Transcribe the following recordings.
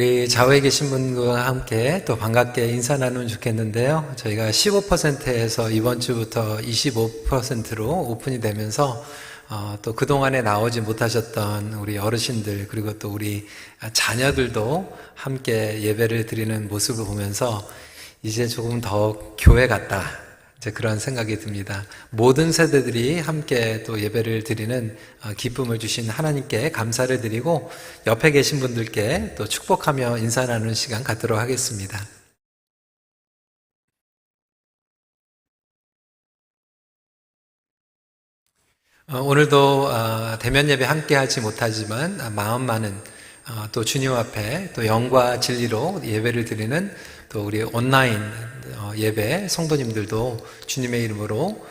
우리 좌우에 계신 분과 함께 또 반갑게 인사 나누면 좋겠는데요. 저희가 15%에서 이번 주부터 25%로 오픈이 되면서 또 그동안에 나오지 못하셨던 우리 어르신들 그리고 또 우리 자녀들도 함께 예배를 드리는 모습을 보면서 이제 조금 더 교회 같다, 이제 그런 생각이 듭니다. 모든 세대들이 함께 또 예배를 드리는 기쁨을 주신 하나님께 감사를 드리고 옆에 계신 분들께 또 축복하며 인사 나누는 시간 갖도록 하겠습니다. 오늘도 대면 예배 함께 하지 못하지만 마음 많은 또 주님 앞에 또 영과 진리로 예배를 드리는 또 우리 온라인 예배 성도님들도 주님의 이름으로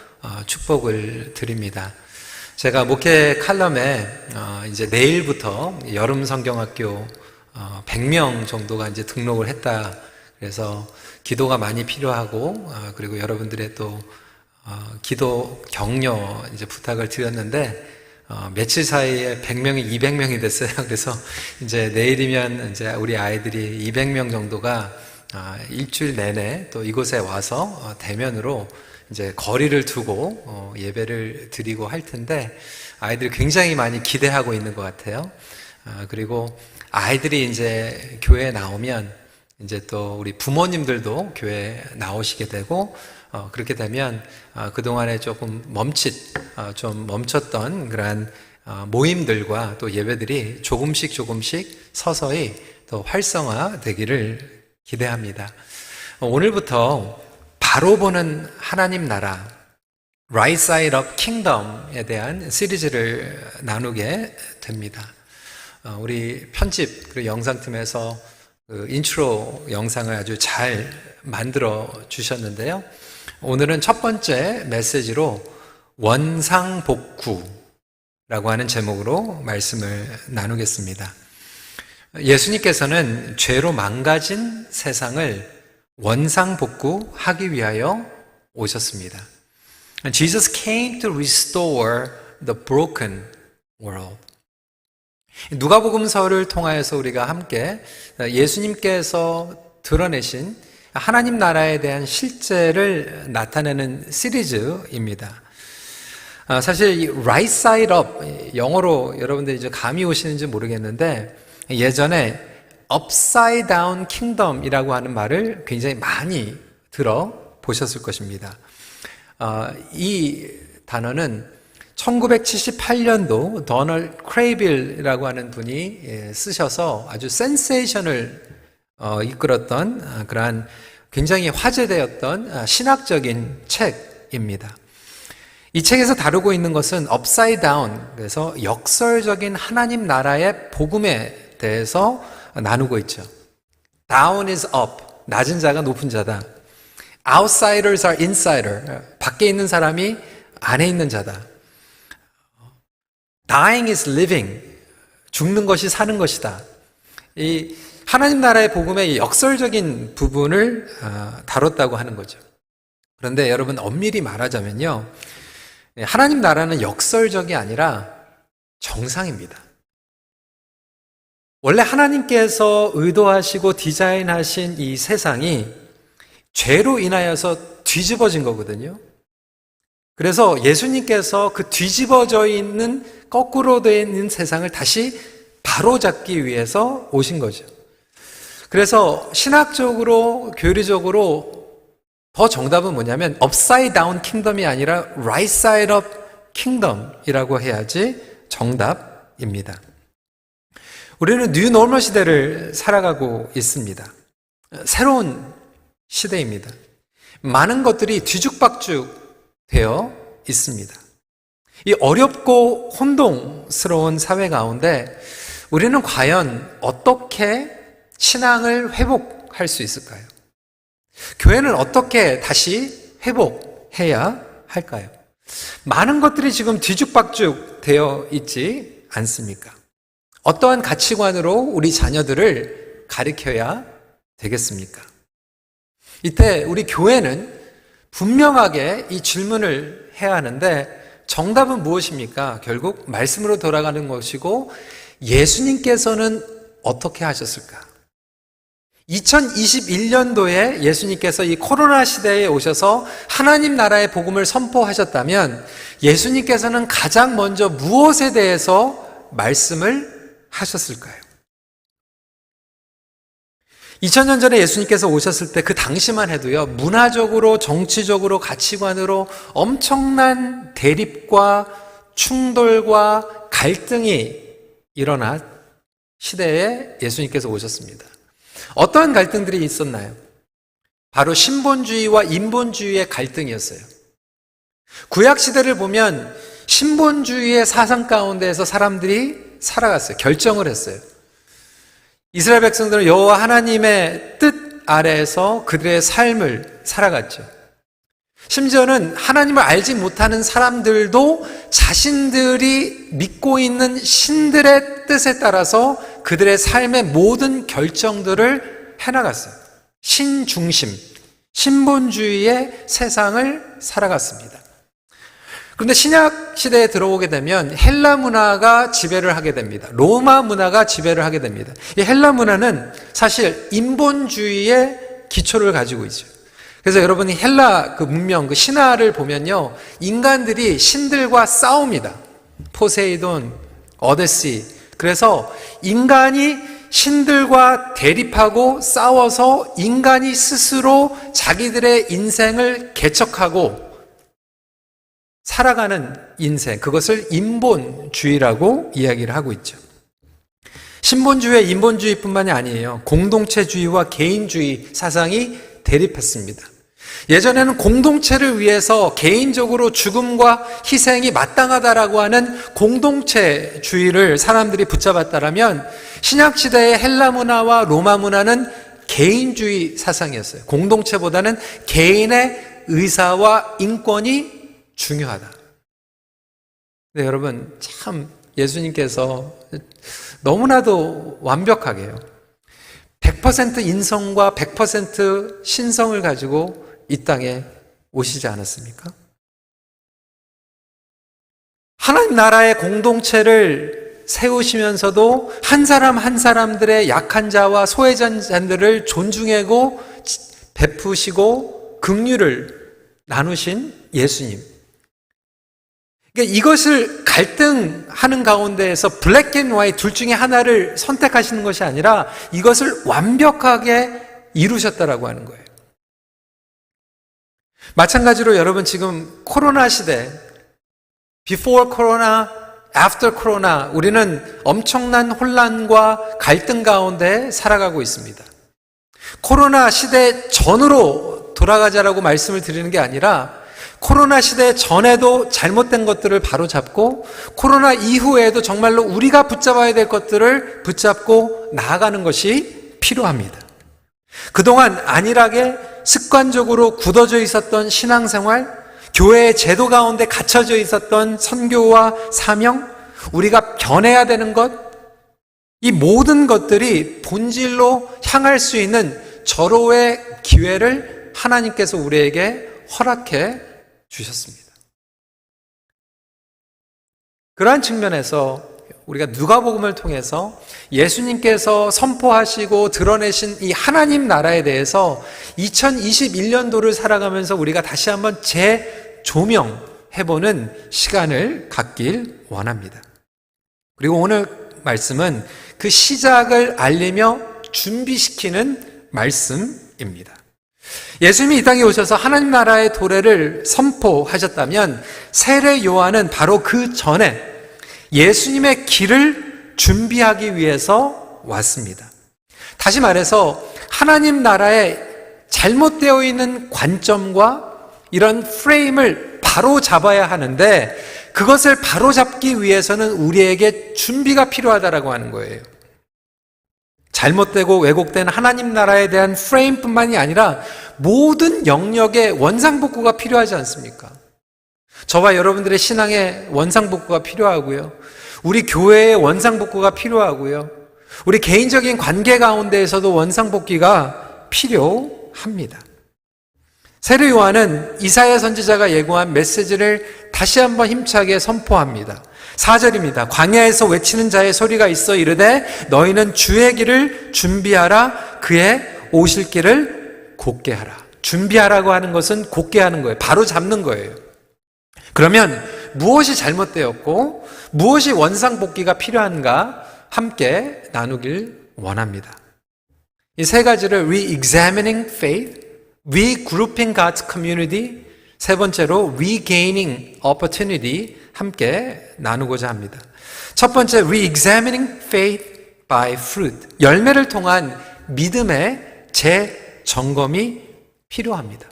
축복을 드립니다. 제가 목회 칼럼에 이제 내일부터 여름 성경학교 100명 정도가 이제 등록을 했다. 그래서 기도가 많이 필요하고 그리고 여러분들의 또 기도 격려 이제 부탁을 드렸는데 며칠 사이에 100명이 200명이 됐어요. 그래서 이제 내일이면 이제 우리 아이들이 200명 정도가 일주일 내내 또 이곳에 와서 대면으로 이제 거리를 두고 예배를 드리고 할 텐데 아이들이 굉장히 많이 기대하고 있는 것 같아요. 그리고 아이들이 이제 교회에 나오면 이제 또 우리 부모님들도 교회에 나오시게 되고 그렇게 되면 그동안에 조금 좀 멈췄던 그러한 모임들과 또 예배들이 조금씩 서서히 더 활성화되기를 기대합니다. 오늘부터 바로 보는 하나님 나라 Right Side of Kingdom에 대한 시리즈를 나누게 됩니다. 우리 편집 그리고 영상팀에서 그 인트로 영상을 아주 잘 만들어 주셨는데요. 오늘은 첫 번째 메시지로 원상복구라고 하는 제목으로 말씀을 나누겠습니다. 예수님께서는 죄로 망가진 세상을 원상복구하기 위하여 오셨습니다. Jesus came to restore the broken world. 누가복음서를 통하여서 우리가 함께 예수님께서 드러내신 하나님 나라에 대한 실제를 나타내는 시리즈입니다. 사실 이 right side up, 영어로 여러분들이 이제 감이 오시는지 모르겠는데 예전에 upside down kingdom이라고 하는 말을 굉장히 많이 들어보셨을 것입니다. 이 단어는 1978년도 더널드 크레이빌이라고 하는 분이 쓰셔서 아주 센세이션을 이끌었던 그러한 굉장히 화제되었던 신학적인 책입니다. 이 책에서 다루고 있는 것은 upside down, 그래서 역설적인 하나님 나라의 복음에 대해서 나누고 있죠. Down is up, 낮은 자가 높은 자다. Outsiders are insider, 밖에 있는 사람이 안에 있는 자다. Dying is living, 죽는 것이 사는 것이다. 이 하나님 나라의 복음의 역설적인 부분을 다뤘다고 하는 거죠. 그런데 여러분 엄밀히 말하자면요, 하나님 나라는 역설적이 아니라 정상입니다. 원래 하나님께서 의도하시고 디자인하신 이 세상이 죄로 인하여서 뒤집어진 거거든요. 그래서 예수님께서 그 뒤집어져 있는 거꾸로 되어 있는 세상을 다시 바로잡기 위해서 오신 거죠. 그래서 신학적으로 교리적으로 더 정답은 뭐냐면 upside down kingdom이 아니라 right side up kingdom이라고 해야지 정답입니다. 우리는 뉴 노멀 시대를 살아가고 있습니다. 새로운 시대입니다. 많은 것들이 뒤죽박죽 되어 있습니다. 이 어렵고 혼동스러운 사회 가운데 우리는 과연 어떻게 신앙을 회복할 수 있을까요? 교회는 어떻게 다시 회복해야 할까요? 많은 것들이 지금 뒤죽박죽 되어 있지 않습니까? 어떠한 가치관으로 우리 자녀들을 가르쳐야 되겠습니까? 이때 우리 교회는 분명하게 이 질문을 해야 하는데 정답은 무엇입니까? 결국 말씀으로 돌아가는 것이고 예수님께서는 어떻게 하셨을까? 2021년도에 예수님께서 이 코로나 시대에 오셔서 하나님 나라의 복음을 선포하셨다면 예수님께서는 가장 먼저 무엇에 대해서 말씀을 하셨을까요? 2000년 전에 예수님께서 오셨을 때 그 당시만 해도요, 문화적으로, 정치적으로, 가치관으로 엄청난 대립과 충돌과 갈등이 일어난 시대에 예수님께서 오셨습니다. 어떠한 갈등들이 있었나요? 바로 신본주의와 인본주의의 갈등이었어요. 구약시대를 보면 신본주의의 사상 가운데에서 사람들이 살아갔어요. 결정을 했어요. 이스라엘 백성들은 여호와 하나님의 뜻 아래에서 그들의 삶을 살아갔죠. 심지어는 하나님을 알지 못하는 사람들도 자신들이 믿고 있는 신들의 뜻에 따라서 그들의 삶의 모든 결정들을 해나갔어요. 신중심, 신본주의의 세상을 살아갔습니다. 그런데 신약 시대에 들어오게 되면 헬라 문화가 지배를 하게 됩니다. 로마 문화가 지배를 하게 됩니다. 이 헬라 문화는 사실 인본주의의 기초를 가지고 있죠. 그래서 여러분이 헬라 그 문명, 그 신화를 보면요, 인간들이 신들과 싸웁니다. 포세이돈, 오데시. 그래서 인간이 신들과 대립하고 싸워서 인간이 스스로 자기들의 인생을 개척하고 살아가는 인생, 그것을 인본주의라고 이야기를 하고 있죠. 신본주의와 인본주의뿐만이 아니에요. 공동체주의와 개인주의 사상이 대립했습니다. 예전에는 공동체를 위해서 개인적으로 죽음과 희생이 마땅하다라고 하는 공동체주의를 사람들이 붙잡았다라면 신약시대의 헬라 문화와 로마 문화는 개인주의 사상이었어요. 공동체보다는 개인의 의사와 인권이 중요하다. 네, 여러분, 참 예수님께서 너무나도 완벽하게요, 100% 인성과 100% 신성을 가지고 이 땅에 오시지 않았습니까? 하나님 나라의 공동체를 세우시면서도 한 사람 한 사람들의 약한 자와 소외자들을 존중하고 베푸시고 긍휼을 나누신 예수님. 그러니까 이것을 갈등하는 가운데에서 블랙 앤 화이트 둘 중에 하나를 선택하시는 것이 아니라 이것을 완벽하게 이루셨다라고 하는 거예요. 마찬가지로 여러분, 지금 코로나 시대, before 코로나, after 코로나, 우리는 엄청난 혼란과 갈등 가운데 살아가고 있습니다. 코로나 시대 전으로 돌아가자라고 말씀을 드리는 게 아니라 코로나 시대 전에도 잘못된 것들을 바로잡고 코로나 이후에도 정말로 우리가 붙잡아야 될 것들을 붙잡고 나아가는 것이 필요합니다. 그동안 안일하게 습관적으로 굳어져 있었던 신앙생활, 교회의 제도 가운데 갇혀져 있었던 선교와 사명, 우리가 변해야 되는 것, 이 모든 것들이 본질로 향할 수 있는 절호의 기회를 하나님께서 우리에게 허락해 주셨습니다. 그러한 측면에서 우리가 누가복음을 통해서 예수님께서 선포하시고 드러내신 이 하나님 나라에 대해서 2021년도를 살아가면서 우리가 다시 한번 재조명해보는 시간을 갖길 원합니다. 그리고 오늘 말씀은 그 시작을 알리며 준비시키는 말씀입니다. 예수님이 이 땅에 오셔서 하나님 나라의 도래를 선포하셨다면 세례 요한은 바로 그 전에 예수님의 길을 준비하기 위해서 왔습니다. 다시 말해서 하나님 나라에 잘못되어 있는 관점과 이런 프레임을 바로 잡아야 하는데 그것을 바로 잡기 위해서는 우리에게 준비가 필요하다라고 하는 거예요. 잘못되고 왜곡된 하나님 나라에 대한 프레임뿐만이 아니라 모든 영역의 원상복구가 필요하지 않습니까? 저와 여러분들의 신앙의 원상복구가 필요하고요. 우리 교회의 원상복구가 필요하고요. 우리 개인적인 관계 가운데에서도 원상복귀가 필요합니다. 세례 요한은 이사야 선지자가 예고한 메시지를 다시 한번 힘차게 선포합니다. 4절입니다. 광야에서 외치는 자의 소리가 있어 이르되 너희는 주의 길을 준비하라. 그의 오실 길을 곧게 하라. 준비하라고 하는 것은 곧게 하는 거예요. 바로 잡는 거예요. 그러면 무엇이 잘못되었고 무엇이 원상복귀가 필요한가 함께 나누길 원합니다. 이 세 가지를 re-examining faith, regrouping God's community, 세 번째로 regaining opportunity 함께 나누고자 합니다. 첫 번째, re-examining faith by fruit. 열매를 통한 믿음의 재점검이 필요합니다.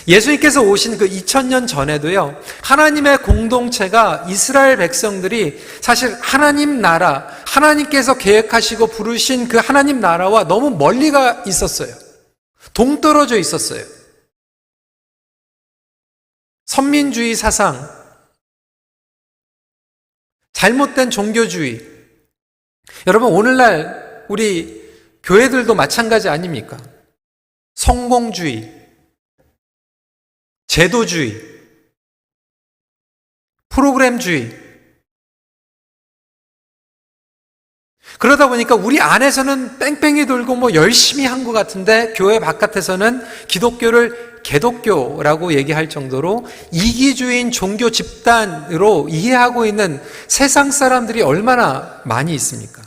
예수님께서 오신 그 2000년 전에도요, 하나님의 공동체가 이스라엘 백성들이 사실 하나님 나라, 하나님께서 계획하시고 부르신 그 하나님 나라와 너무 멀리가 있었어요. 동떨어져 있었어요. 선민주의 사상, 잘못된 종교주의. 여러분, 오늘날 우리 교회들도 마찬가지 아닙니까? 성공주의, 제도주의, 프로그램주의. 그러다 보니까 우리 안에서는 뺑뺑이 돌고 뭐 열심히 한 것 같은데 교회 바깥에서는 기독교를 개독교라고 얘기할 정도로 이기주의인 종교 집단으로 이해하고 있는 세상 사람들이 얼마나 많이 있습니까?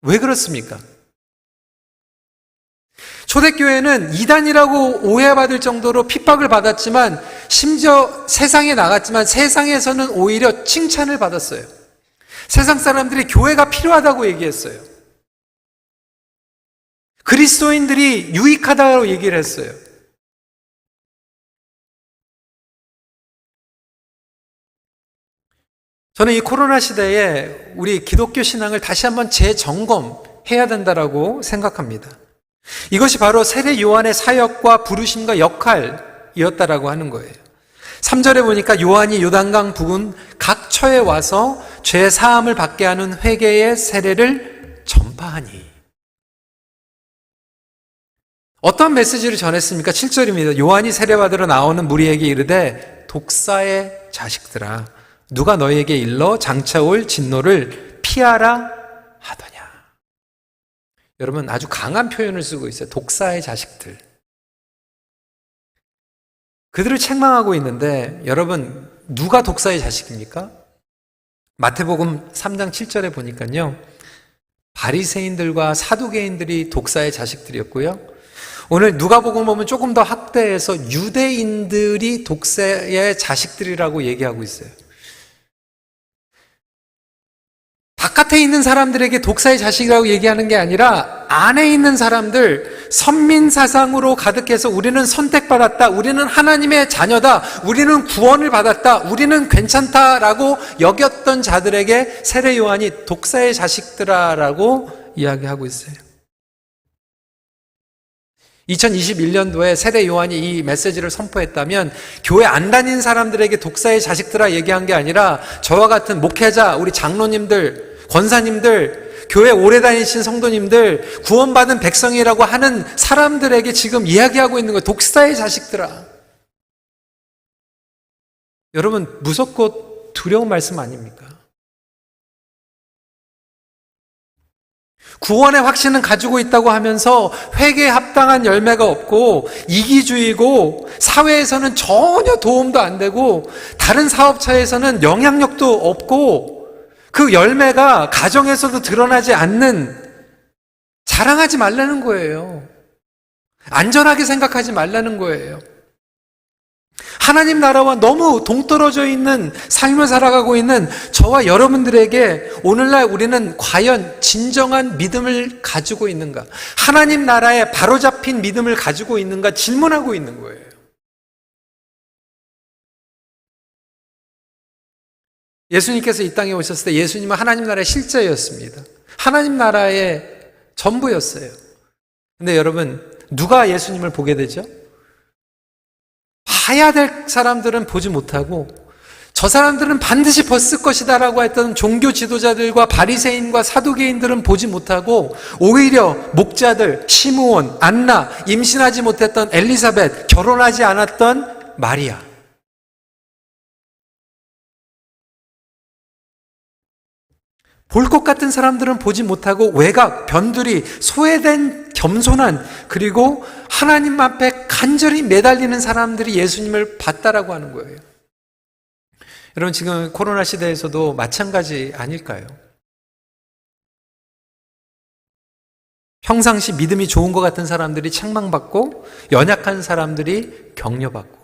왜 그렇습니까? 초대교회는 이단이라고 오해받을 정도로 핍박을 받았지만 심지어 세상에 나갔지만 세상에서는 오히려 칭찬을 받았어요. 세상 사람들이 교회가 필요하다고 얘기했어요. 그리스도인들이 유익하다고 얘기를 했어요. 저는 이 코로나 시대에 우리 기독교 신앙을 다시 한번 재점검해야 된다고 생각합니다. 이것이 바로 세례 요한의 사역과 부르심과 역할이었다라고 하는 거예요. 3절에 보니까 요한이 요단강 부근 각 처에 와서 죄 사함을 받게 하는 회개의 세례를 전파하니. 어떤 메시지를 전했습니까? 7절입니다. 요한이 세례받으러 나오는 무리에게 이르되 독사의 자식들아 누가 너희에게 일러 장차 올 진노를 피하라 하더냐. 여러분, 아주 강한 표현을 쓰고 있어요. 독사의 자식들. 그들을 책망하고 있는데 여러분, 누가 독사의 자식입니까? 마태복음 3장 7절에 보니까요, 바리새인들과 사두개인들이 독사의 자식들이었고요, 오늘 누가복음 보면 조금 더 확대해서 유대인들이 독사의 자식들이라고 얘기하고 있어요. 바깥에 있는 사람들에게 독사의 자식이라고 얘기하는 게 아니라 안에 있는 사람들, 선민사상으로 가득해서 우리는 선택받았다, 우리는 하나님의 자녀다, 우리는 구원을 받았다, 우리는 괜찮다라고 여겼던 자들에게 세례 요한이 독사의 자식들아라고 이야기하고 있어요. 2021년도에 세례 요한이 이 메시지를 선포했다면 교회 안 다닌 사람들에게 독사의 자식들아 얘기한 게 아니라 저와 같은 목회자, 우리 장로님들, 권사님들, 교회 오래 다니신 성도님들, 구원받은 백성이라고 하는 사람들에게 지금 이야기하고 있는 거예요. 독사의 자식들아. 여러분, 무섭고 두려운 말씀 아닙니까? 구원의 확신은 가지고 있다고 하면서 회개에 합당한 열매가 없고 이기주의고 사회에서는 전혀 도움도 안 되고 다른 사업처에서는 영향력도 없고 그 열매가 가정에서도 드러나지 않는, 자랑하지 말라는 거예요. 안전하게 생각하지 말라는 거예요. 하나님 나라와 너무 동떨어져 있는 삶을 살아가고 있는 저와 여러분들에게 오늘날 우리는 과연 진정한 믿음을 가지고 있는가? 하나님 나라에 바로잡힌 믿음을 가지고 있는가? 질문하고 있는 거예요. 예수님께서 이 땅에 오셨을 때 예수님은 하나님 나라의 실제였습니다. 하나님 나라의 전부였어요. 근데 여러분, 누가 예수님을 보게 되죠? 봐야 될 사람들은 보지 못하고 저 사람들은 반드시 벗을 것이다 라고 했던 종교 지도자들과 바리새인과 사두개인들은 보지 못하고 오히려 목자들, 시므온, 안나, 임신하지 못했던 엘리사벳, 결혼하지 않았던 마리아, 볼 것 같은 사람들은 보지 못하고 외곽, 변두리, 소외된 겸손한, 그리고 하나님 앞에 간절히 매달리는 사람들이 예수님을 봤다라고 하는 거예요. 여러분, 지금 코로나 시대에서도 마찬가지 아닐까요? 평상시 믿음이 좋은 것 같은 사람들이 책망받고 연약한 사람들이 격려받고,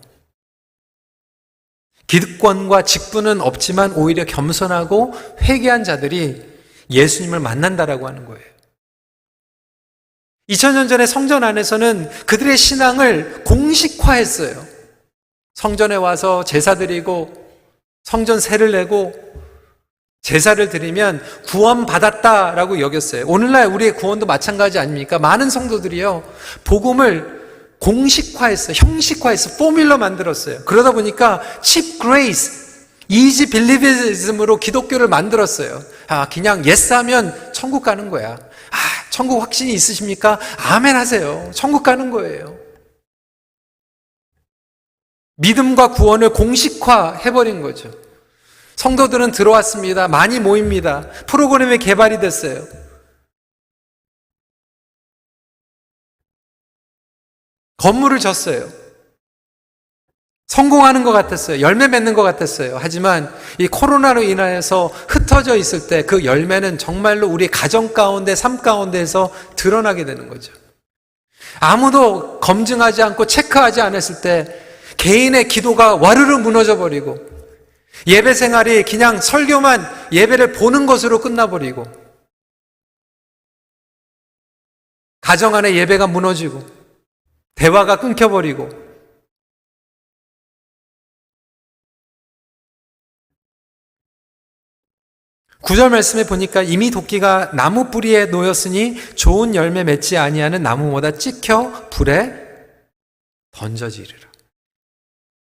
기득권과 직분은 없지만 오히려 겸손하고 회개한 자들이 예수님을 만난다라고 하는 거예요. 2000년 전에 성전 안에서는 그들의 신앙을 공식화했어요. 성전에 와서 제사 드리고 성전 세를 내고 제사를 드리면 구원받았다라고 여겼어요. 오늘날 우리의 구원도 마찬가지 아닙니까? 많은 성도들이요, 복음을 공식화했어요. 형식화했어요. 포뮬러 만들었어요. 그러다 보니까 cheap grace, easy believism으로 기독교를 만들었어요. 그냥 yes 하면 천국 가는 거야. 천국 확신이 있으십니까? 아멘 하세요. 천국 가는 거예요. 믿음과 구원을 공식화해버린 거죠. 성도들은 들어왔습니다. 많이 모입니다. 프로그램이 개발이 됐어요. 건물을 졌어요. 성공하는 것 같았어요. 열매 맺는 것 같았어요. 하지만 이 코로나로 인하여서 흩어져 있을 때 그 열매는 정말로 우리 가정 가운데, 삶 가운데에서 드러나게 되는 거죠. 아무도 검증하지 않고 체크하지 않았을 때 개인의 기도가 와르르 무너져 버리고, 예배 생활이 그냥 설교만, 예배를 보는 것으로 끝나버리고, 가정 안에 예배가 무너지고 대화가 끊겨버리고, 9절 말씀에 보니까 이미 도끼가 나무 뿌리에 놓였으니 좋은 열매 맺지 아니하는 나무보다 찍혀 불에 던져지리라.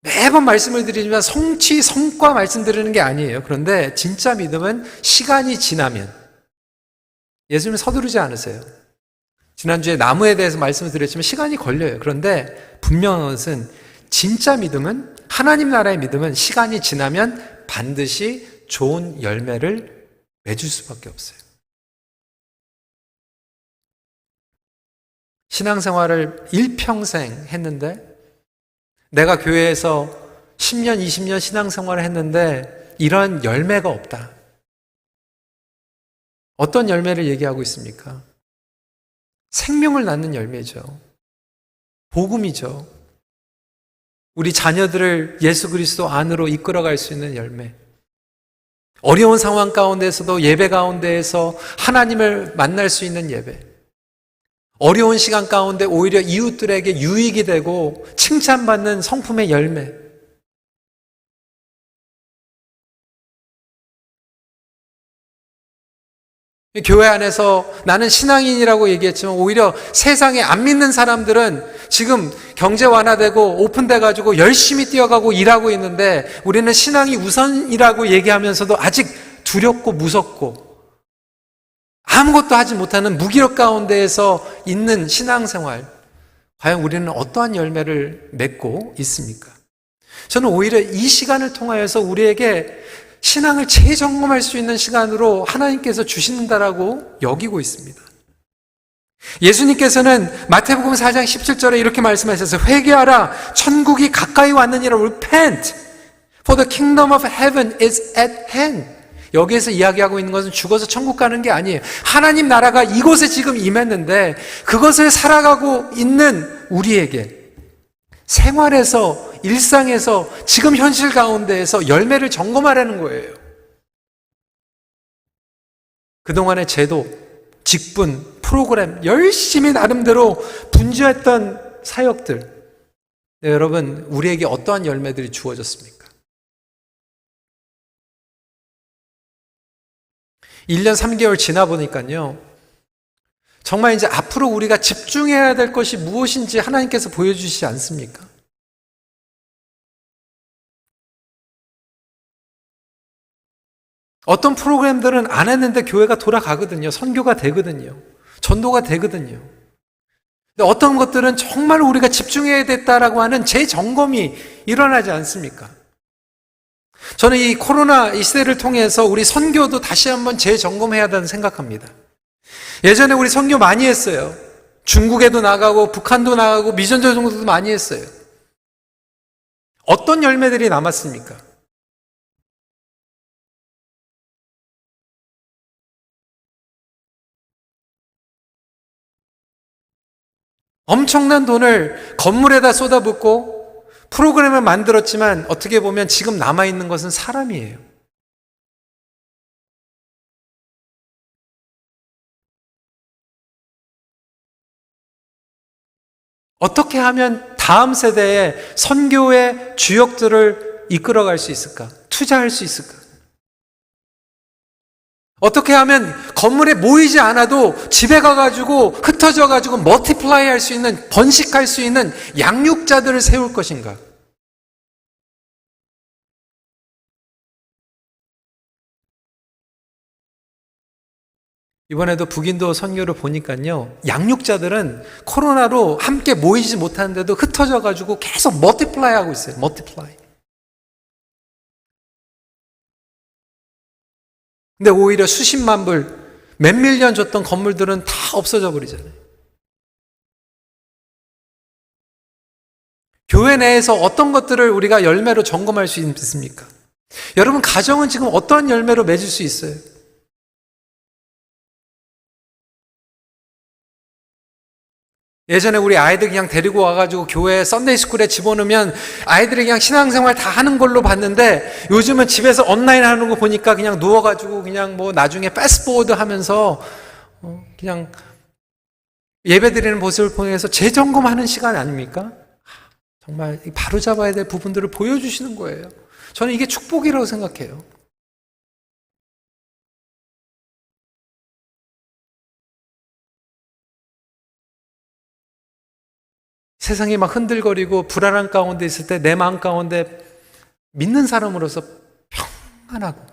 매번 말씀을 드리지만 성취, 성과 말씀드리는 게 아니에요. 그런데 진짜 믿음은 시간이 지나면, 예수님은 서두르지 않으세요. 지난주에 나무에 대해서 말씀을 드렸지만 시간이 걸려요. 그런데 분명한 것은 진짜 믿음은, 하나님 나라의 믿음은 시간이 지나면 반드시 좋은 열매를 맺을 수밖에 없어요. 신앙생활을 일평생 했는데, 내가 교회에서 10년, 20년 신앙생활을 했는데 이런 열매가 없다. 어떤 열매를 얘기하고 있습니까? 생명을 낳는 열매죠. 복음이죠. 우리 자녀들을 예수 그리스도 안으로 이끌어갈 수 있는 열매. 어려운 상황 가운데서도 예배 가운데에서 하나님을 만날 수 있는 예배. 어려운 시간 가운데 오히려 이웃들에게 유익이 되고 칭찬받는 성품의 열매. 교회 안에서 나는 신앙인이라고 얘기했지만 오히려 세상에 안 믿는 사람들은 지금 경제 완화되고 오픈돼가지고 열심히 뛰어가고 일하고 있는데, 우리는 신앙이 우선이라고 얘기하면서도 아직 두렵고 무섭고 아무것도 하지 못하는 무기력 가운데에서 있는 신앙생활, 과연 우리는 어떠한 열매를 맺고 있습니까? 저는 오히려 이 시간을 통하여서 우리에게 신앙을 재점검할 수 있는 시간으로 하나님께서 주신다라고 여기고 있습니다. 예수님께서는 마태복음 4장 17절에 이렇게 말씀하셨어요. 회개하라, 천국이 가까이 왔느니라. Repent, for the kingdom of heaven is at hand. 여기에서 이야기하고 있는 것은 죽어서 천국 가는 게 아니에요. 하나님 나라가 이곳에 지금 임했는데 그것을 살아가고 있는 우리에게 생활에서, 일상에서, 지금 현실 가운데에서 열매를 점검하라는 거예요. 그동안의 제도, 직분, 프로그램, 열심히 나름대로 분주했던 사역들, 네, 여러분, 우리에게 어떠한 열매들이 주어졌습니까? 1년 3개월 지나 보니까요, 정말 이제 앞으로 우리가 집중해야 될 것이 무엇인지 하나님께서 보여주시지 않습니까? 어떤 프로그램들은 안 했는데 교회가 돌아가거든요. 선교가 되거든요. 전도가 되거든요. 근데 어떤 것들은 정말 우리가 집중해야 됐다라고 하는 재점검이 일어나지 않습니까? 저는 이 코로나 이 시대를 통해서 우리 선교도 다시 한번 재점검해야 한다는 생각합니다. 예전에 우리 선교 많이 했어요. 중국에도 나가고 북한도 나가고 미전도 정도도 많이 했어요. 어떤 열매들이 남았습니까? 엄청난 돈을 건물에다 쏟아붓고 프로그램을 만들었지만 어떻게 보면 지금 남아있는 것은 사람이에요. 어떻게 하면 다음 세대의 선교의 주역들을 이끌어갈 수 있을까? 투자할 수 있을까? 어떻게 하면 건물에 모이지 않아도 집에 가가지고 흩어져 가지고 멀티플라이 할 수 있는, 번식할 수 있는 양육자들을 세울 것인가? 이번에도 북인도 선교를 보니까요, 양육자들은 코로나로 함께 모이지 못하는데도 흩어져 가지고 계속 멀티플라이 하고 있어요. 멀티플라이. 근데 오히려 수십만 불, 몇 밀리언 줬던 건물들은 다 없어져 버리잖아요. 교회 내에서 어떤 것들을 우리가 열매로 점검할 수 있습니까? 여러분, 가정은 지금 어떠한 열매로 맺을 수 있어요? 예전에 우리 아이들 그냥 데리고 와가지고 교회 썬데이 스쿨에 집어넣으면 아이들이 그냥 신앙생활 다 하는 걸로 봤는데, 요즘은 집에서 온라인 하는 거 보니까 그냥 누워가지고 그냥 뭐 나중에 패스트포워드 하면서 그냥 예배 드리는 모습을 통해서 재점검하는 시간 아닙니까? 정말 바로잡아야 될 부분들을 보여주시는 거예요. 저는 이게 축복이라고 생각해요. 세상이 막 흔들거리고 불안한 가운데 있을 때 내 마음 가운데 믿는 사람으로서 평안하고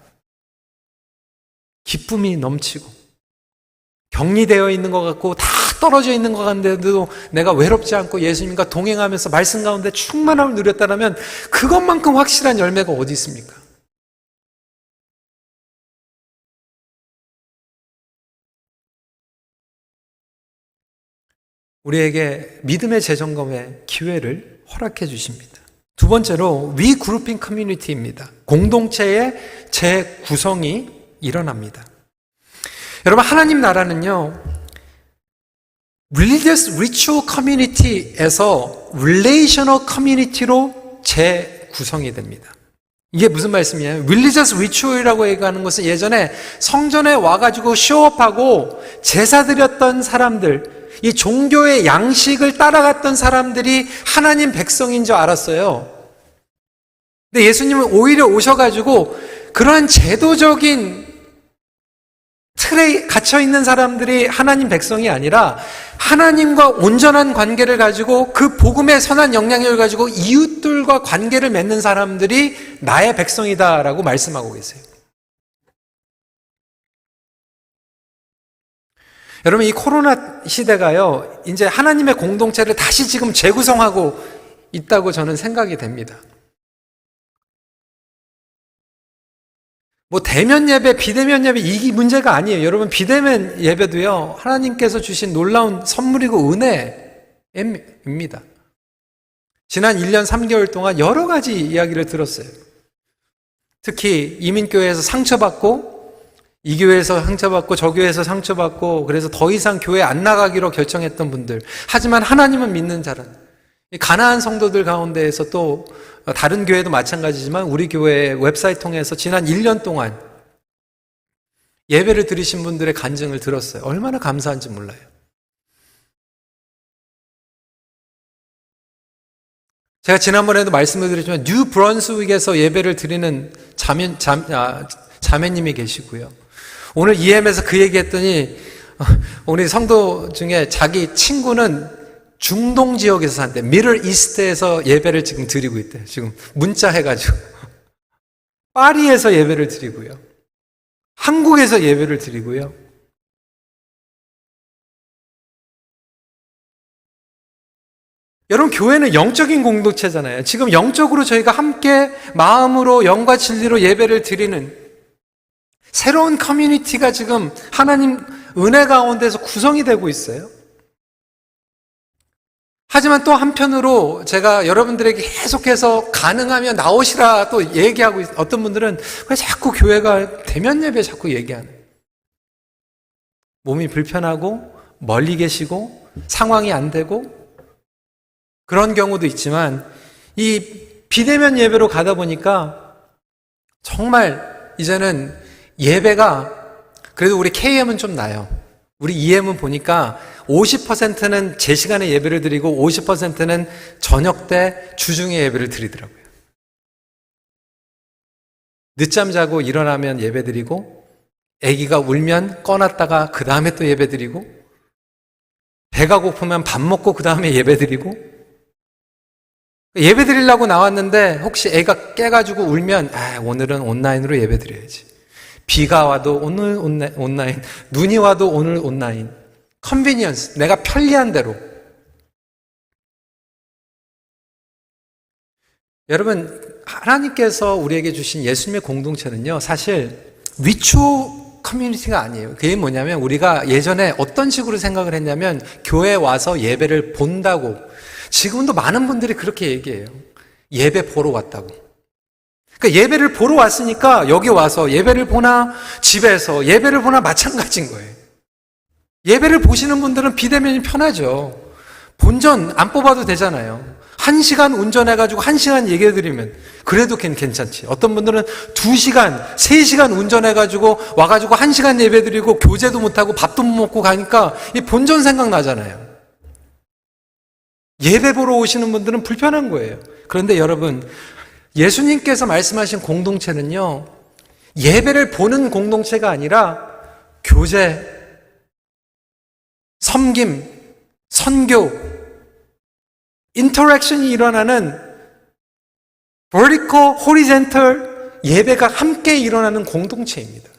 기쁨이 넘치고 격리되어 있는 것 같고 다 떨어져 있는 것 같은데도 내가 외롭지 않고 예수님과 동행하면서 말씀 가운데 충만함을 누렸다면 그것만큼 확실한 열매가 어디 있습니까? 우리에게 믿음의 재점검의 기회를 허락해 주십니다. 두 번째로 리그룹핑 커뮤니티입니다. 공동체의 재구성이 일어납니다. 여러분, 하나님 나라는요, Religious Ritual Community에서 Relational Community로 재구성이 됩니다. 이게 무슨 말씀이에요? Religious Ritual이라고 얘기하는 것은 예전에 성전에 와가지고 쇼업하고 제사 드렸던 사람들, 이 종교의 양식을 따라갔던 사람들이 하나님 백성인 줄 알았어요. 근데 예수님은 오히려 오셔가지고 그러한 제도적인 틀에 갇혀있는 사람들이 하나님 백성이 아니라 하나님과 온전한 관계를 가지고 그 복음의 선한 영향력을 가지고 이웃들과 관계를 맺는 사람들이 나의 백성이다라고 말씀하고 계세요. 여러분, 이 코로나 시대가요, 이제 하나님의 공동체를 다시 지금 재구성하고 있다고 저는 생각이 됩니다. 뭐 대면 예배, 비대면 예배 이 문제가 아니에요. 여러분, 비대면 예배도요, 하나님께서 주신 놀라운 선물이고 은혜입니다. 지난 1년 3개월 동안 여러 가지 이야기를 들었어요. 특히 이민교회에서 상처받고, 이 교회에서 상처받고 저 교회에서 상처받고 그래서 더 이상 교회 안 나가기로 결정했던 분들, 하지만 하나님은 믿는 자는 가나안 성도들 가운데에서 또 다른 교회도 마찬가지지만 우리 교회 웹사이트 통해서 지난 1년 동안 예배를 드리신 분들의 간증을 들었어요. 얼마나 감사한지 몰라요. 제가 지난번에도 말씀을 드렸지만 뉴 브런스윅에서 예배를 드리는 자매님이 계시고요. 오늘 EM에서 그 얘기했더니 우리 성도 중에 자기 친구는 중동 지역에서 산대. 미들 이스트에서 예배를 지금 드리고 있대요. 지금 문자 해가지고 파리에서 예배를 드리고요, 한국에서 예배를 드리고요. 여러분, 교회는 영적인 공동체잖아요. 지금 영적으로 저희가 함께 마음으로 영과 진리로 예배를 드리는 새로운 커뮤니티가 지금 하나님 은혜 가운데서 구성이 되고 있어요. 하지만 또 한편으로 제가 여러분들에게 계속해서 가능하면 나오시라 또 얘기하고 어떤 분들은 왜 자꾸 교회가 대면 예배 자꾸 얘기하는, 몸이 불편하고 멀리 계시고 상황이 안 되고 그런 경우도 있지만 이 비대면 예배로 가다 보니까 정말 이제는 예배가, 그래도 우리 KM은 좀 나요. 우리 EM은 보니까 50%는 제 시간에 예배를 드리고 50%는 저녁 때 주중에 예배를 드리더라고요. 늦잠 자고 일어나면 예배 드리고, 아기가 울면 꺼놨다가 그 다음에 또 예배 드리고, 배가 고프면 밥 먹고 그 다음에 예배 드리고, 예배 드리려고 나왔는데 혹시 애가 깨가지고 울면 오늘은 온라인으로 예배 드려야지. 비가 와도 오늘 온라인, 눈이 와도 오늘 온라인. 컨비니언스, 내가 편리한 대로. 여러분, 하나님께서 우리에게 주신 예수님의 공동체는요, 사실 위초 커뮤니티가 아니에요. 그게 뭐냐면 우리가 예전에 어떤 식으로 생각을 했냐면 교회에 와서 예배를 본다고. 지금도 많은 분들이 그렇게 얘기해요. 예배 보러 왔다고. 그러니까 예배를 보러 왔으니까 여기 와서 예배를 보나 집에서 예배를 보나 마찬가지인 거예요. 예배를 보시는 분들은 비대면이 편하죠. 본전 안 뽑아도 되잖아요. 1시간 운전해가지고 1시간 얘기해드리면 그래도 괜찮지. 어떤 분들은 2시간, 3시간 운전해가지고 와가지고 1시간 예배드리고 교제도 못하고 밥도 못 먹고 가니까 이 본전 생각나잖아요. 예배 보러 오시는 분들은 불편한 거예요. 그런데 여러분, 예수님께서 말씀하신 공동체는요, 예배를 보는 공동체가 아니라 교제, 섬김, 선교, 인터랙션이 일어나는 vertical, horizontal 예배가 함께 일어나는 공동체입니다.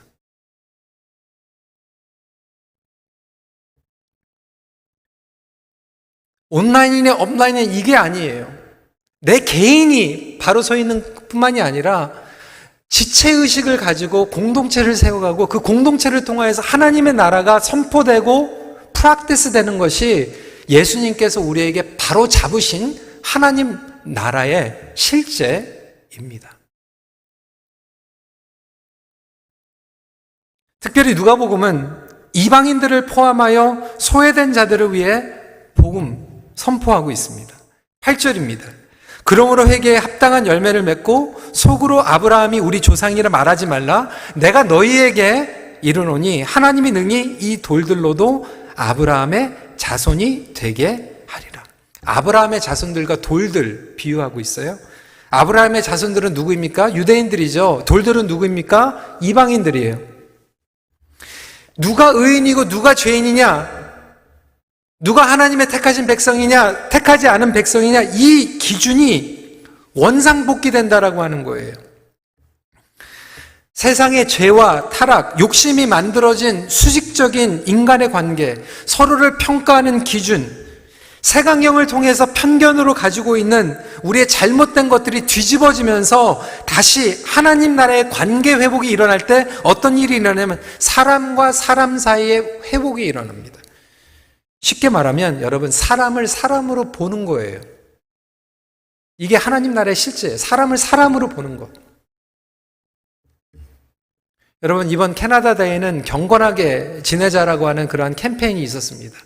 온라인이냐 업라인이냐 이게 아니에요. 내 개인이 바로 서 있는 뿐만이 아니라 지체의식을 가지고 공동체를 세워가고 그 공동체를 통하여서 하나님의 나라가 선포되고 프랙티스 되는 것이 예수님께서 우리에게 바로 잡으신 하나님 나라의 실제입니다. 특별히 누가복음은 이방인들을 포함하여 소외된 자들을 위해 복음 선포하고 있습니다. 8절입니다. 그러므로 회개에 합당한 열매를 맺고 속으로 아브라함이 우리 조상이라 말하지 말라. 내가 너희에게 이르노니 하나님이 능히 이 돌들로도 아브라함의 자손이 되게 하리라. 아브라함의 자손들과 돌들 비유하고 있어요. 아브라함의 자손들은 누구입니까? 유대인들이죠. 돌들은 누구입니까? 이방인들이에요. 누가 의인이고 누가 죄인이냐? 누가 하나님의 택하신 백성이냐, 택하지 않은 백성이냐, 이 기준이 원상복귀된다라고 하는 거예요. 세상의 죄와 타락, 욕심이 만들어진 수직적인 인간의 관계, 서로를 평가하는 기준, 세강령을 통해서 편견으로 가지고 있는 우리의 잘못된 것들이 뒤집어지면서 다시 하나님 나라의 관계 회복이 일어날 때 어떤 일이 일어나냐면 사람과 사람 사이의 회복이 일어납니다. 쉽게 말하면 여러분, 사람을 사람으로 보는 거예요. 이게 하나님 나라의 실제예요. 사람을 사람으로 보는 것. 여러분, 이번 캐나다 데이는 경건하게 지내자라고 하는 그러한 캠페인이 있었습니다.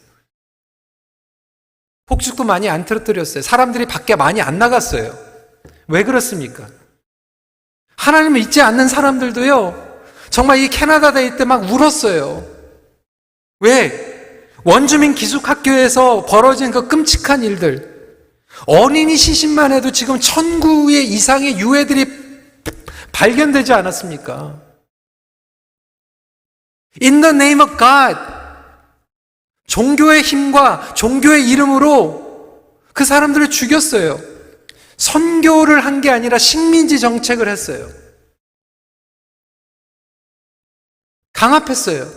폭죽도 많이 안 터뜨렸어요. 사람들이 밖에 많이 안 나갔어요. 왜 그렇습니까? 하나님을 잊지 않는 사람들도요, 정말 이 캐나다 데이 때 막 울었어요. 왜? 원주민 기숙학교에서 벌어진 그 끔찍한 일들, 어린이 시신만 해도 지금 1,000구의 이상의 유해들이 발견되지 않았습니까? In the name of God, 종교의 힘과 종교의 이름으로 그 사람들을 죽였어요. 선교를 한 게 아니라 식민지 정책을 했어요. 강압했어요.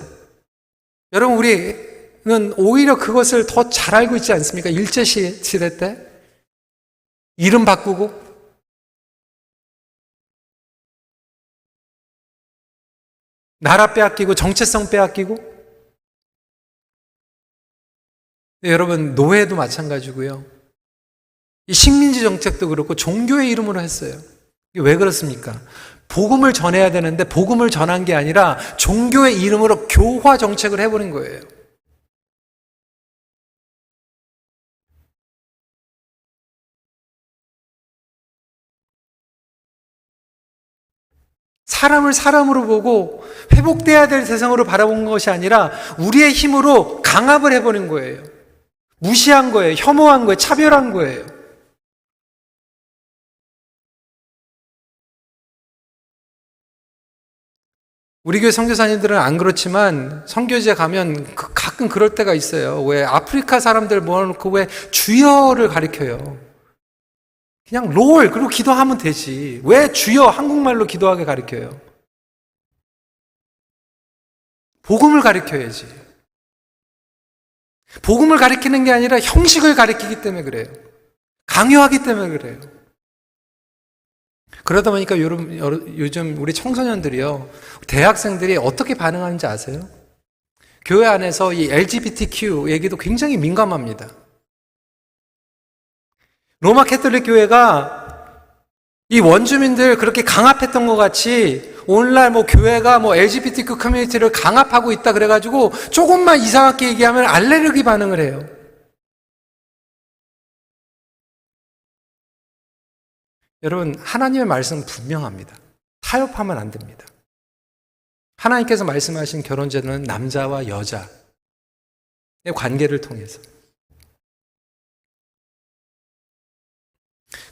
여러분, 우리는 오히려 그것을 더 잘 알고 있지 않습니까? 일제시대 때 이름 바꾸고 나라 빼앗기고 정체성 빼앗기고. 여러분, 노예도 마찬가지고요. 이 식민지 정책도 그렇고 종교의 이름으로 했어요. 이게 왜 그렇습니까? 복음을 전해야 되는데 복음을 전한 게 아니라 종교의 이름으로 교화 정책을 해버린 거예요. 사람을 사람으로 보고 회복돼야 될 세상으로 바라본 것이 아니라 우리의 힘으로 강압을 해버린 거예요. 무시한 거예요. 혐오한 거예요. 차별한 거예요. 우리 교회 선교사님들은 안 그렇지만 선교지에 가면 가끔 그럴 때가 있어요. 왜 아프리카 사람들 모아놓고 왜 주여를 가리켜요. 그냥 롤 그리고 기도하면 되지. 왜 주여 한국말로 기도하게 가리켜요? 복음을 가리켜야지. 복음을 가리키는 게 아니라 형식을 가리키기 때문에 그래요. 강요하기 때문에 그래요. 그러다 보니까 요즘 우리 청소년들이요, 대학생들이 어떻게 반응하는지 아세요? 교회 안에서 이 LGBTQ 얘기도 굉장히 민감합니다. 로마 캐톨릭 교회가 이 원주민들 그렇게 강압했던 것 같이 오늘날 교회가 LGBTQ 커뮤니티를 강압하고 있다 그래가지고 조금만 이상하게 얘기하면 알레르기 반응을 해요. 여러분, 하나님의 말씀은 분명합니다. 타협하면 안 됩니다. 하나님께서 말씀하신 결혼제도는 남자와 여자의 관계를 통해서.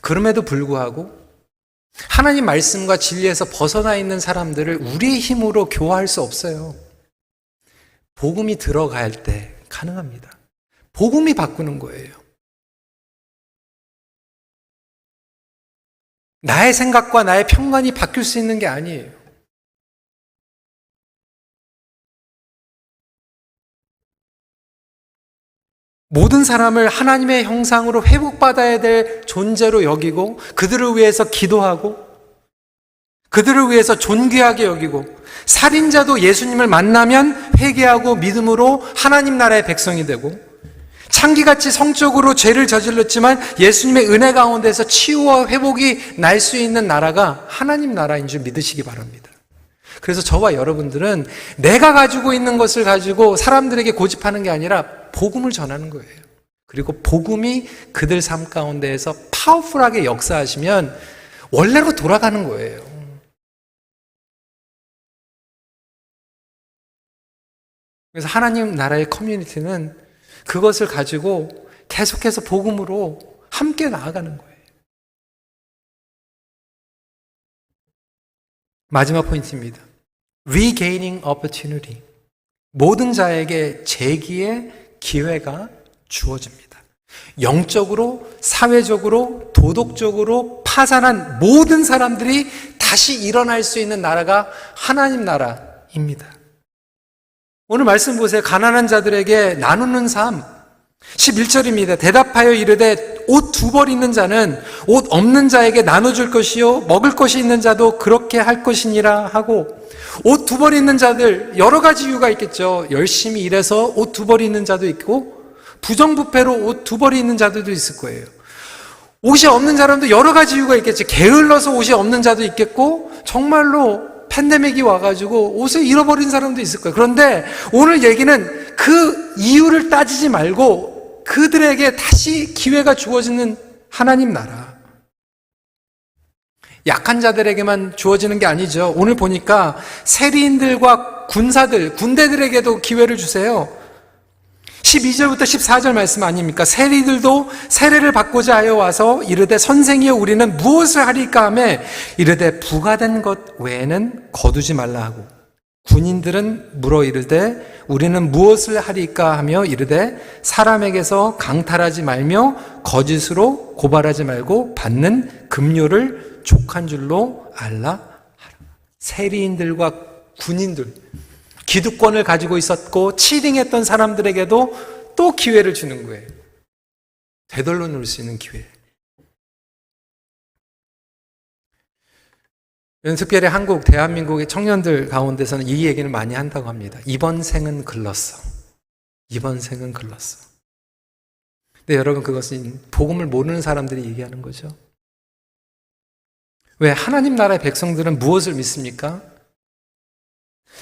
그럼에도 불구하고 하나님 말씀과 진리에서 벗어나 있는 사람들을 우리의 힘으로 교화할 수 없어요. 복음이 들어갈 때 가능합니다. 복음이 바꾸는 거예요. 나의 생각과 나의 편견이 바뀔 수 있는 게 아니에요. 모든 사람을 하나님의 형상으로 회복받아야 될 존재로 여기고 그들을 위해서 기도하고 그들을 위해서 존귀하게 여기고 살인자도 예수님을 만나면 회개하고 믿음으로 하나님 나라의 백성이 되고 창기같이 성적으로 죄를 저질렀지만 예수님의 은혜 가운데서 치유와 회복이 날 수 있는 나라가 하나님 나라인 줄 믿으시기 바랍니다. 그래서 저와 여러분들은 내가 가지고 있는 것을 가지고 사람들에게 고집하는 게 아니라 복음을 전하는 거예요. 그리고 복음이 그들 삶 가운데에서 파워풀하게 역사하시면 원래로 돌아가는 거예요. 그래서 하나님 나라의 커뮤니티는 그것을 가지고 계속해서 복음으로 함께 나아가는 거예요. 마지막 포인트입니다. Regaining opportunity. 모든 자에게 재기의 기회가 주어집니다. 영적으로, 사회적으로, 도덕적으로 파산한 모든 사람들이 다시 일어날 수 있는 나라가 하나님 나라입니다. 오늘 말씀 보세요. 가난한 자들에게 나누는 삶. 11절입니다. 대답하여 이르되 옷 두 벌 있는 자는 옷 없는 자에게 나눠줄 것이요 먹을 것이 있는 자도 그렇게 할 것이니라 하고, 옷 두 벌 있는 자들 여러 가지 이유가 있겠죠. 열심히 일해서 옷 두 벌 있는 자도 있고 부정부패로 옷 두 벌이 있는 자들도 있을 거예요. 옷이 없는 사람도 여러 가지 이유가 있겠지. 게을러서 옷이 없는 자도 있겠고 정말로 팬데믹이 와가지고 옷을 잃어버린 사람도 있을 거예요. 그런데 오늘 얘기는 그 이유를 따지지 말고 그들에게 다시 기회가 주어지는 하나님 나라. 약한 자들에게만 주어지는 게 아니죠. 오늘 보니까 세리인들과 군사들, 군대들에게도 기회를 주세요. 12절부터 14절 말씀 아닙니까? 세리들도 세례를 받고자 하여 와서 이르되 선생이여 우리는 무엇을 하리까 하며 이르되 부과된 것 외에는 거두지 말라 하고, 군인들은 물어 이르되 우리는 무엇을 하리까 하며 이르되 사람에게서 강탈하지 말며 거짓으로 고발하지 말고 받는 급료를 족한 줄로 알라 하라. 세리인들과 군인들, 기득권을 가지고 있었고 치링했던 사람들에게도 또 기회를 주는 거예요. 되돌려 놓을 수 있는 기회. 특별히 한국, 대한민국의 청년들 가운데서는 이 얘기를 많이 한다고 합니다. 이번 생은 글렀어. 이번 생은 글렀어. 근데 여러분, 그것은 복음을 모르는 사람들이 얘기하는 거죠. 왜? 하나님 나라의 백성들은 무엇을 믿습니까?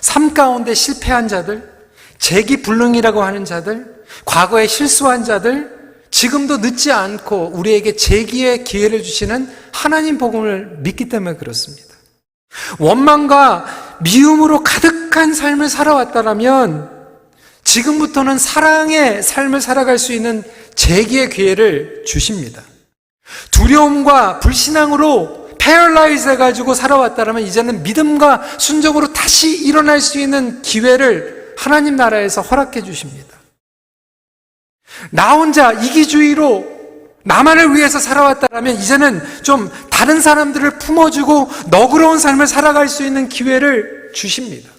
삶 가운데 실패한 자들, 재기불능이라고 하는 자들, 과거에 실수한 자들, 지금도 늦지 않고 우리에게 재기의 기회를 주시는 하나님 복음을 믿기 때문에 그렇습니다. 원망과 미움으로 가득한 삶을 살아왔다면 지금부터는 사랑의 삶을 살아갈 수 있는 재기의 기회를 주십니다. 두려움과 불신앙으로 패럴라이즈 해가지고 살아왔다면 이제는 믿음과 순종으로 다시 일어날 수 있는 기회를 하나님 나라에서 허락해 주십니다. 나 혼자 이기주의로 나만을 위해서 살아왔다면 이제는 좀 다른 사람들을 품어주고 너그러운 삶을 살아갈 수 있는 기회를 주십니다.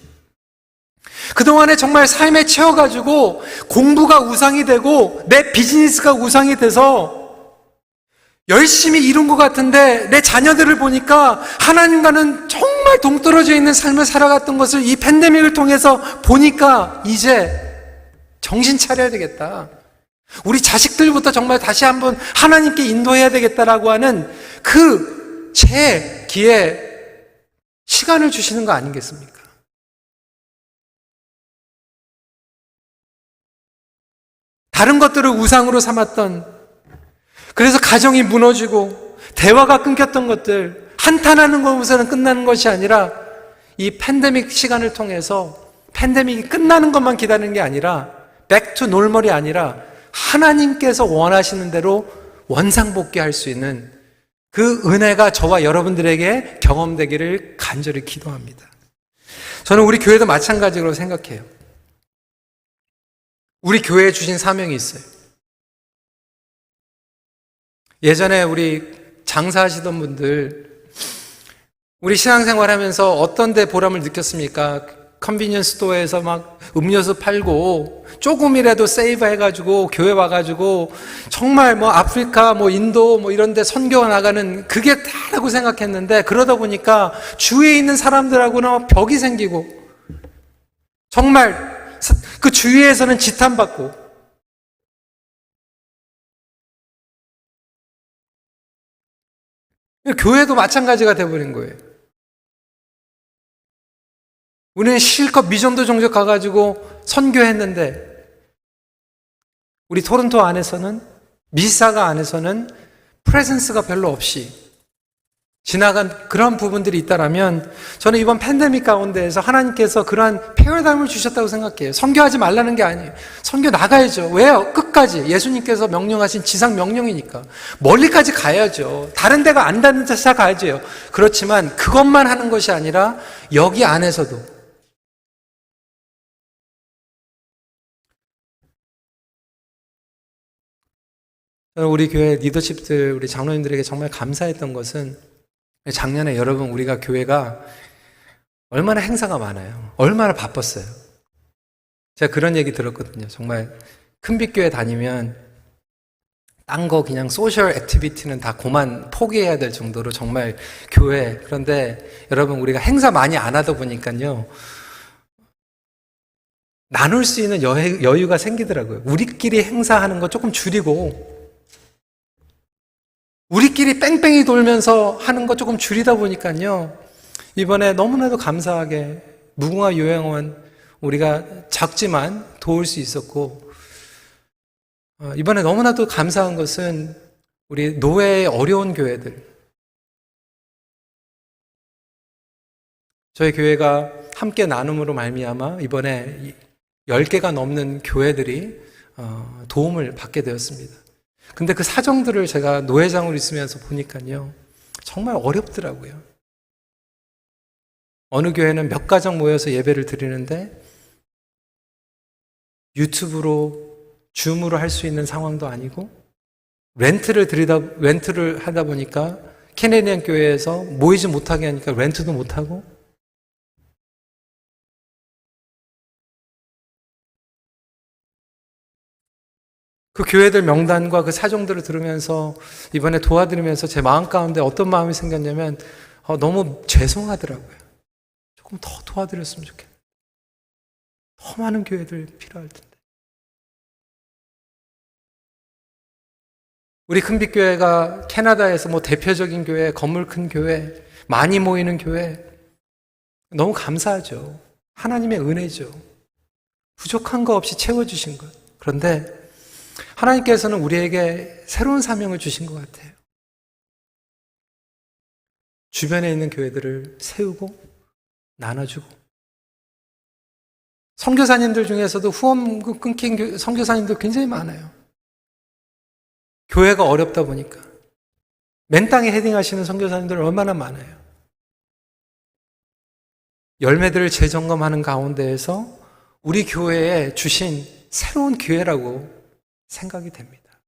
그동안에 정말 삶에 채워가지고 공부가 우상이 되고 내 비즈니스가 우상이 돼서 열심히 이룬 것 같은데 내 자녀들을 보니까 하나님과는 정말 동떨어져 있는 삶을 살아갔던 것을 이 팬데믹을 통해서 보니까 이제 정신 차려야 되겠다. 우리 자식들부터 정말 다시 한번 하나님께 인도해야 되겠다라고 하는 그 재기에 시간을 주시는 거 아니겠습니까? 다른 것들을 우상으로 삼았던, 그래서 가정이 무너지고 대화가 끊겼던 것들, 한탄하는 것으로는 끝나는 것이 아니라 이 팬데믹 시간을 통해서 팬데믹이 끝나는 것만 기다리는 게 아니라 back to normal이 아니라 하나님께서 원하시는 대로 원상복귀할 수 있는 그 은혜가 저와 여러분들에게 경험되기를 간절히 기도합니다. 저는 우리 교회도 마찬가지로 생각해요. 우리 교회에 주신 사명이 있어요. 예전에 우리 장사하시던 분들, 우리 신앙생활 하면서 어떤 데 보람을 느꼈습니까? 컨비니언스 스토어에서 막 음료수 팔고 조금이라도 세이브 해가지고 교회 와가지고 정말 뭐 아프리카 뭐 인도 뭐 이런 데 선교가 나가는 그게 다라고 생각했는데, 그러다 보니까 주위에 있는 사람들하고는 벽이 생기고 정말 그 주위에서는 지탄받고, 교회도 마찬가지가 돼버린 거예요. 우리는 실컷 미전도 종족 가가지고 선교했는데, 우리 토론토 안에서는, 미시사가 안에서는 프레젠스가 별로 없이 지나간 그런 부분들이 있다라면, 저는 이번 팬데믹 가운데에서 하나님께서 그러한 패러다임을 주셨다고 생각해요. 선교하지 말라는 게 아니에요. 선교 나가야죠. 왜요? 끝까지. 예수님께서 명령하신 지상 명령이니까. 멀리까지 가야죠. 다른 데가 안 닿는 데서 가야죠. 그렇지만 그것만 하는 것이 아니라 여기 안에서도 저는 우리 교회 리더십들, 우리 장로님들에게 정말 감사했던 것은, 작년에 여러분 우리가 교회가 얼마나 행사가 많아요. 얼마나 바빴어요. 제가 그런 얘기 들었거든요. 정말 큰빛교회 다니면 딴 거 그냥 소셜 액티비티는 다 그만 포기해야 될 정도로 정말 교회. 그런데 여러분 우리가 행사 많이 안 하다 보니까요, 나눌 수 있는 여유가 생기더라고요. 우리끼리 행사하는 거 조금 줄이고, 우리끼리 뺑뺑이 돌면서 하는 거 조금 줄이다 보니까요, 이번에 너무나도 감사하게 무궁화 요양원 우리가 작지만 도울 수 있었고, 이번에 너무나도 감사한 것은 우리 노회의 어려운 교회들, 저희 교회가 함께 나눔으로 말미암아 이번에 10개가 넘는 교회들이 도움을 받게 되었습니다. 근데 그 사정들을 제가 노회장으로 있으면서 보니까요, 정말 어렵더라고요. 어느 교회는 몇 가정 모여서 예배를 드리는데 유튜브로, 줌으로 할 수 있는 상황도 아니고, 렌트를 하다 보니까 캐네디안 교회에서 모이지 못하게 하니까 렌트도 못하고, 그 교회들 명단과 그 사정들을 들으면서 이번에 도와드리면서 제 마음 가운데 어떤 마음이 생겼냐면, 너무 죄송하더라고요. 조금 더 도와드렸으면 좋겠는데. 더 많은 교회들 필요할 텐데. 우리 큰빛교회가 캐나다에서 대표적인 교회, 건물 큰 교회, 많이 모이는 교회, 너무 감사하죠. 하나님의 은혜죠. 부족한 거 없이 채워주신 것. 그런데 하나님께서는 우리에게 새로운 사명을 주신 것 같아요. 주변에 있는 교회들을 세우고 나눠주고, 선교사님들 중에서도 후원금 끊긴 선교사님들 굉장히 많아요. 교회가 어렵다 보니까 맨 땅에 헤딩하시는 선교사님들 얼마나 많아요. 열매들을 재점검하는 가운데에서 우리 교회에 주신 새로운 기회라고 생각이 됩니다.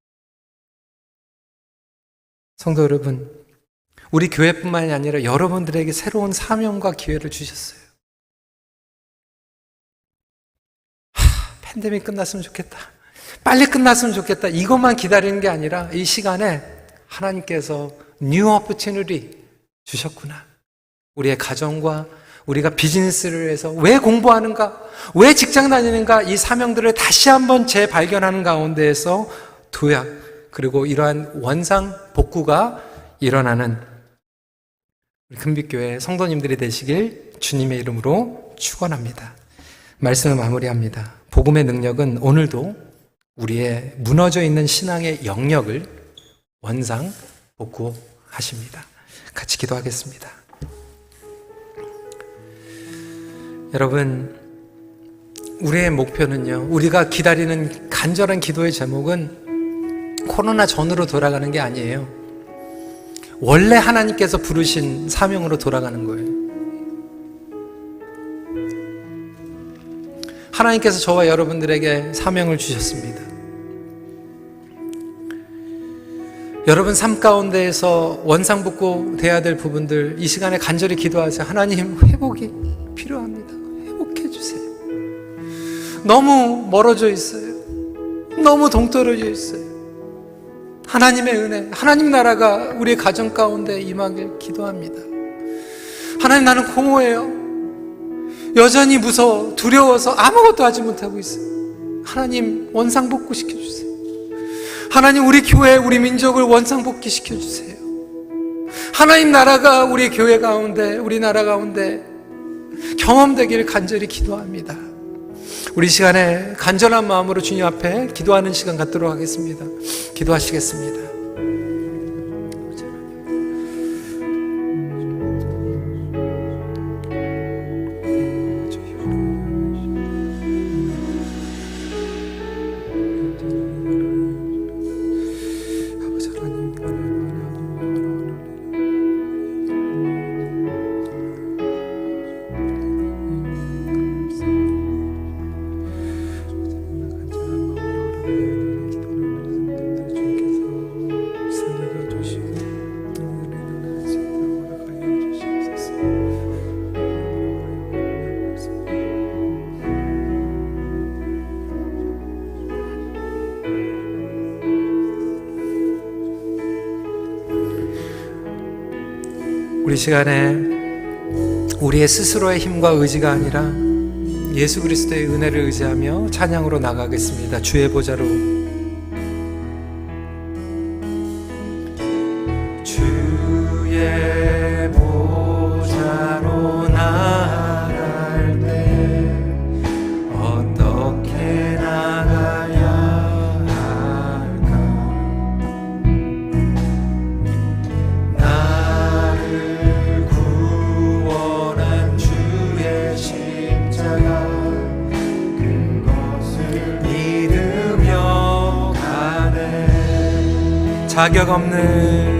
성도 여러분, 우리 교회뿐만이 아니라 여러분들에게 새로운 사명과 기회를 주셨어요. 팬데믹 끝났으면 좋겠다. 빨리 끝났으면 좋겠다. 이것만 기다리는 게 아니라 이 시간에 하나님께서 뉴 오퍼튜니티 주셨구나. 우리의 가정과 우리가 비즈니스를 해서 왜 공부하는가, 왜 직장 다니는가, 이 사명들을 다시 한번 재발견하는 가운데에서 도약, 그리고 이러한 원상 복구가 일어나는 우리 금빛교회 성도님들이 되시길 주님의 이름으로 축원합니다. 말씀을 마무리합니다. 복음의 능력은 오늘도 우리의 무너져 있는 신앙의 영역을 원상 복구하십니다. 같이 기도하겠습니다. 여러분, 우리의 목표는요, 우리가 기다리는 간절한 기도의 제목은 코로나 전으로 돌아가는 게 아니에요. 원래 하나님께서 부르신 사명으로 돌아가는 거예요. 하나님께서 저와 여러분들에게 사명을 주셨습니다. 여러분 삶 가운데에서 원상복구 돼야 될 부분들, 이 시간에 간절히 기도하세요. 하나님, 회복이 필요합니다. 회복해 주세요. 너무 멀어져 있어요. 너무 동떨어져 있어요. 하나님의 은혜, 하나님 나라가 우리의 가정 가운데 임하길 기도합니다. 하나님, 나는 공허해요. 여전히 무서워, 두려워서 아무것도 하지 못하고 있어요. 하나님, 원상복구 시켜주세요. 하나님, 우리 교회, 우리 민족을 원상복귀 시켜주세요. 하나님 나라가 우리 교회 가운데, 우리 나라 가운데 경험되길 간절히 기도합니다. 우리 시간에 간절한 마음으로 주님 앞에 기도하는 시간 갖도록 하겠습니다. 기도하시겠습니다. 우리 시간에 우리의 스스로의 힘과 의지가 아니라 예수 그리스도의 은혜를 의지하며 찬양으로 나가겠습니다. 주의 보좌로. 주의 보좌로 나갈 때 어떻게 나가야 할까? 나를 구원한 주의 십자가, 그것을 믿으며 가네. 자격 없는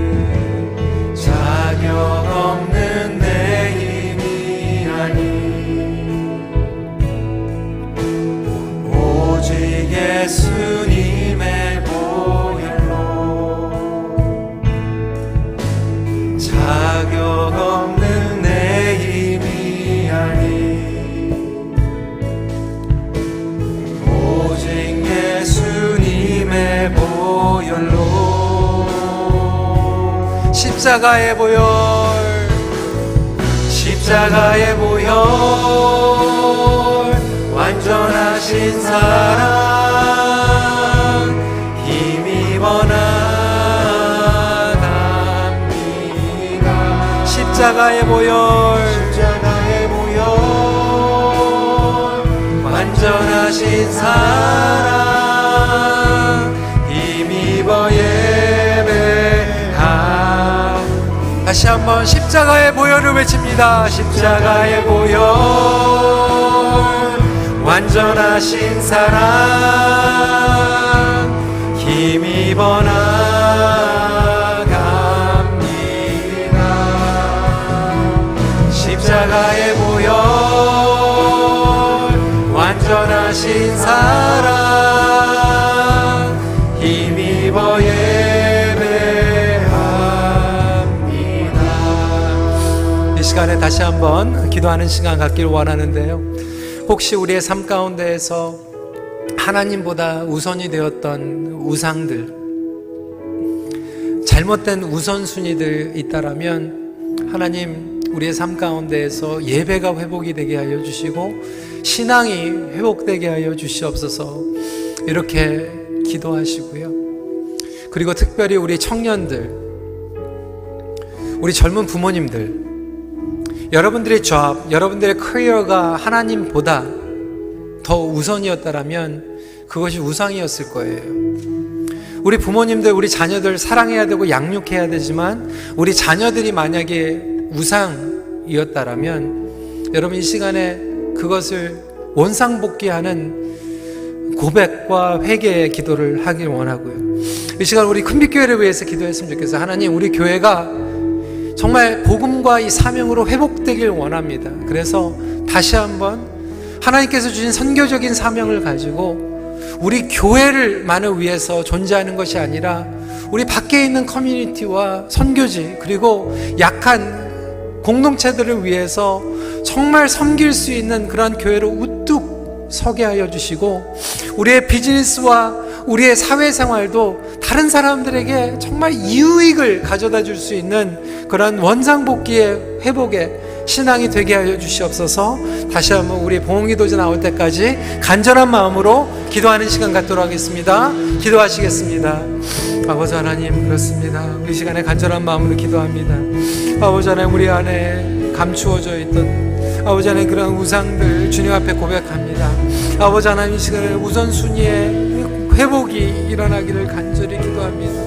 내 힘이 아니, 오직 예수님의 보혈로. 자격 없는 내 힘이 아니, 오직 예수님의 보혈로. 십자가의 보혈, 십자가의 보혈, 완전하신 사랑, 힘입어 나 십자가의 보혈 십자가의 보혈 완전하신 사랑 힘입어 예배하. 다시 한번 십자가의 보혈을 외칩니다. 십자가의 보혈 완전하신 사랑 힘입어 나갑니다. 십자가의 보혈 완전하신 사랑 힘입어 예배합니다. 이 시간에 다시 한번 기도하는 시간 갖기를 원하는데요, 혹시 우리의 삶 가운데에서 하나님보다 우선이 되었던 우상들, 잘못된 우선순위들 있다라면 하나님 우리의 삶 가운데에서 예배가 회복이 되게 하여 주시고 신앙이 회복되게 하여 주시옵소서, 이렇게 기도하시고요. 그리고 특별히 우리 청년들, 우리 젊은 부모님들, 여러분들의 잡, 여러분들의 커리어가 하나님보다 더 우선이었다라면 그것이 우상이었을 거예요. 우리 부모님들, 우리 자녀들 사랑해야 되고 양육해야 되지만 우리 자녀들이 만약에 우상이었다라면 여러분 이 시간에 그것을 원상복귀하는 고백과 회개의 기도를 하길 원하고요. 이 시간 우리 큰빛교회를 위해서 기도했으면 좋겠어요. 하나님, 우리 교회가 정말 복음과 이 사명으로 회복되길 원합니다. 그래서 다시 한번 하나님께서 주신 선교적인 사명을 가지고 우리 교회를만을 위해서 존재하는 것이 아니라 우리 밖에 있는 커뮤니티와 선교지, 그리고 약한 공동체들을 위해서 정말 섬길 수 있는 그런 교회로 우뚝 서게 하여 주시고, 우리의 비즈니스와 우리의 사회생활도 다른 사람들에게 정말 이유익을 가져다 줄 수 있는 그런 원상복귀의 회복의 신앙이 되게 하여 주시옵소서. 다시 한번 우리 봉헌기도제 나올 때까지 간절한 마음으로 기도하는 시간 갖도록 하겠습니다. 기도하시겠습니다. 아버지 하나님, 그렇습니다. 이 시간에 간절한 마음으로 기도합니다. 아버지 하나님, 우리 안에 감추어져 있던 아버지 하나님 그런 우상들 주님 앞에 고백합니다. 아버지 하나님, 이 시간에 우선순위에 회복이 일어나기를 간절히 기도합니다.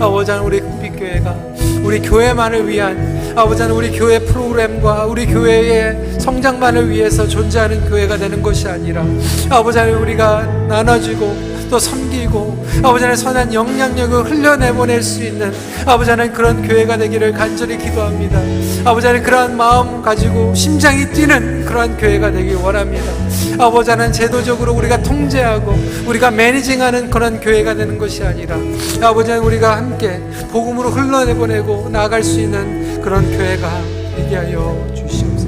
아버지 하나님, 우리 금빛교회가 우리 교회만을 위한, 아버지 하나님, 우리 교회 프로그램과 우리 교회의 성장만을 위해서 존재하는 교회가 되는 것이 아니라 아버지 하나님, 우리가 나눠주고 또 섬기고 아버지 하나님 선한 영향력을 흘려내보낼 수 있는 아버지 하나님 그런 교회가 되기를 간절히 기도합니다. 아버지 하나님, 그러한 마음 가지고 심장이 뛰는 그러한 교회가 되길 원합니다. 아버지 하나님, 제도적으로 우리가 통제하고 우리가 매니징하는 그런 교회가 되는 것이 아니라 아버지 하나님, 우리가 함께 복음으로 흘러내보내고 나아갈 수 있는 그런 교회가 되게 하여 주시옵소서.